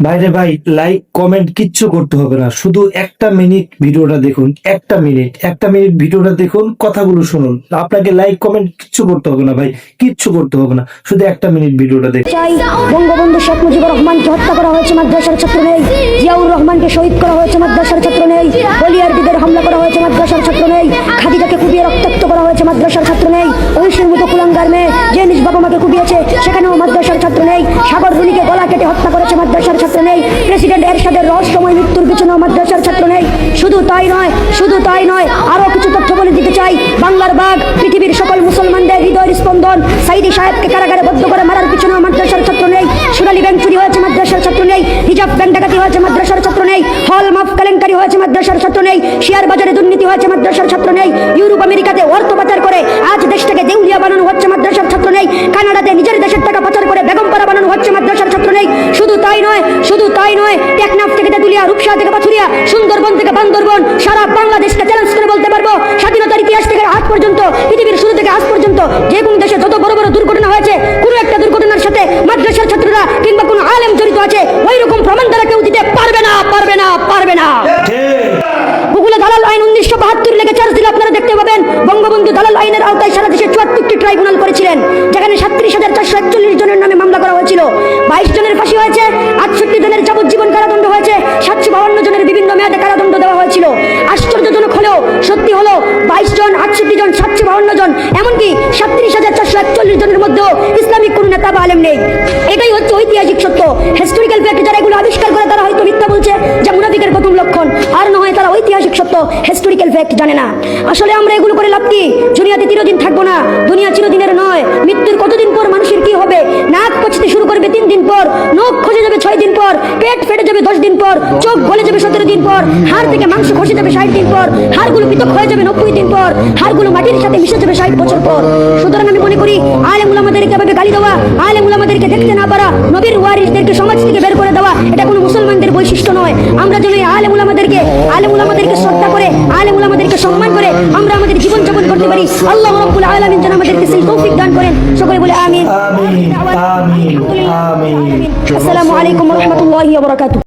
ভাইরে ভাই, like comment কিচ্ছু করতে হবে না, শুধু একটা মিনিট ভিডিওটা দেখুন। একটা মিনিট ভিডিওটা দেখুন, কথাগুলো শুনুন। আপনাকে লাইক কমেন্ট কিচ্ছু করতে হবে না ভাই, কিচ্ছু করতে হবে না, শুধু একটা মিনিট ভিডিওটা দেখুন। চাই বঙ্গবন্ধু শেখ মুজিবুর রহমানকে হত্যা করা হয়েছে, মাদ্রাসার ছাত্র নেই। জিয়াউর রহমানকে শহীদ করা হয়েছে, মাদ্রাসার ছাত্র নেই। বলিয়ারবিদের হামলা করা হয়েছে, মাদ্রাসার ছাত্র নেই। খাদিজাকে কুপিয়ে রক্তাক্ত করা হয়েছে, মাদ্রাসার ছাত্র নেই। ঐশীর মতো কুলাঙ্গার মেয়ে যে নিজ বাবা মাকে কুপিয়েছে, সেখানেও মাদ্রাসার ছাত্র নেই। সাগর রুনিকে গলা কেটে হত্যা করেছে, মাদ্রাসার ছাত্র নেই। প্রেসিডেন্ট এরশাদের রহস্যময় মৃত্যুর পিছনেও মাদ্রাসার ছাত্র নেই। শুধু তাই নয়, আরো কিছু তথ্য বলে দিতে চাই। বাংলার বাঘ, পৃথিবীর সকল মুসলমানদের হৃদয়ের স্পন্দন, সাইদি সাহেবকে কারাগারে বদ্ধ করে মারার পিছনেও মাদ্রাসার ছাত্র নেই। সোনালী ব্যাংক চুরি হয়েছে, মাদ্রাসার ছাত্র নেই। রিজার্ভ ব্যাংক ডাকাতি হয়েছে, মাদ্রাসার ছাত্র নেই। হল মাফ কেলেঙ্কারি হয়েছে, মাদ্রাসার ছাত্র নেই। শেয়ার বাজারে দুর্নীতি হয়েছে, মাদ্রাসার ছাত্র নেই। ইউরোপ আমেরিকাতে অর্থ পাচার করে আজ দেশটাকে দেউলিয়া বানানো হচ্ছে, মাদ্রাসার ছাত্র নেই। কানাডাতে নিজের দেশের টাকা পাচার করে বেগমপাড়া বানানো হচ্ছে, মাদ্রাসার ছাত্র নেই। শুধু তাই নয়, টেকনাফ থেকে তেতুলিয়া, রূপসা থেকে পাথুরিয়া, সুন্দরবন থেকে বান্দরবন, সারা বাংলাদেশকে চ্যালেঞ্জ করে বলতে পারবো, স্বাধীনতার ইতিহাস থেকে আজ পর্যন্ত, পৃথিবীর শুরু থেকে আজ পর্যন্ত যে কোন দেশে যত বড় বড় দুর্ঘটনা হয়েছে, কোনো একটা দুর্ঘটনার সাথে মাদ্রাসার ছাত্ররা কিংবা কোনো আলেম জড়িত আছে, ওই রকম প্রমাণ তারা কেউ দিতে পারবে না। ভূগোলে দালাল আইন 1972 লেগে চার্জ দিলে আপনারা দেখতে পাবেন বঙ্গবন্ধু দালাল আইনের আওতায় সারা দেশে 74টি ট্রাইব্যুনাল করেছিলেন, যেখানে 37,441 জনের নামে মামলা করা হয়েছিল। 22 জনের ফাঁসি হয়েছে, 68 জনের যাবজ্জীবন কারাদণ্ড হয়েছে, 752 জনের বিভিন্ন মেয়াদে কারাদণ্ড দেওয়া হয়েছিল। আশ্চর্যজনক হলেও সত্যি হলো, 22 জন, 68 জন, 752 জন, এমনকি 37,441 জনের মধ্যেও ইসলামিক কোন নেতা বা আলেম নেই। এটাই হচ্ছে ঐতিহাসিক সত্য, হিস্টোরিক্যাল ফ্যাক্ট। যারা এগুলো আবিষ্কার করে তারা হয়তো মিথ্যা বলছে, যা মুনাফিকের প্রথম লক্ষণ, আর না হয় তারা ঐতিহাসিক সত্য, হিস্টোরিক্যাল ফ্যাক্ট জানে না। আসলে আমরা এগুলো করে লাভ কি? দুনিয়াতে চিরদিন থাকবো না, দুনিয়া চিরদিনের নয়। মৃত্যুর কতদিন পর মানুষের কি হবে? নাক পচতে শুরু করবে 3 দিন পর, নখ খসে যাবে 6 দিন পর, পেট ফেটে যাবে 10 দিন পর, চোখ গলে যাবে 17 দিন পর, হাড় থেকে মাংস খসে যাবে 60 দিন পর, হাড়গুলো পৃথক হয়ে যাবে 90 দিন পর, হাড়গুলো মাটির সাথে মিশে যাবে 60 বছর পর। সুতরাং আমি মনে করি আলেম উলামাদেরকে এভাবে গালি দেওয়া, আলেম উলামাদেরকে দেখতে না পারা, নবীর ওয়ারিসদেরকে সমাজ থেকে বের করে দেওয়া, এটা কোনো মুসলমানদের বৈশিষ্ট্য নয়। আমরা যেন এই আলেম উলামাদেরকে শ্রদ্ধা করে, আলেম উলামাদেরকে সম্মান করে আমরা আমাদের জীবন যাপন করতে পারি। আল্লাহ রাব্বুল আলামিন যেন আমাদেরকে সেই তৌফিক দান করেন। সকলে বলে আমিন। আমিন, আমিন, আমিন। আসসালামু আলাইকুম ওয়া রাহমাতুল্লাহি ওয়া বারাকাতুহু।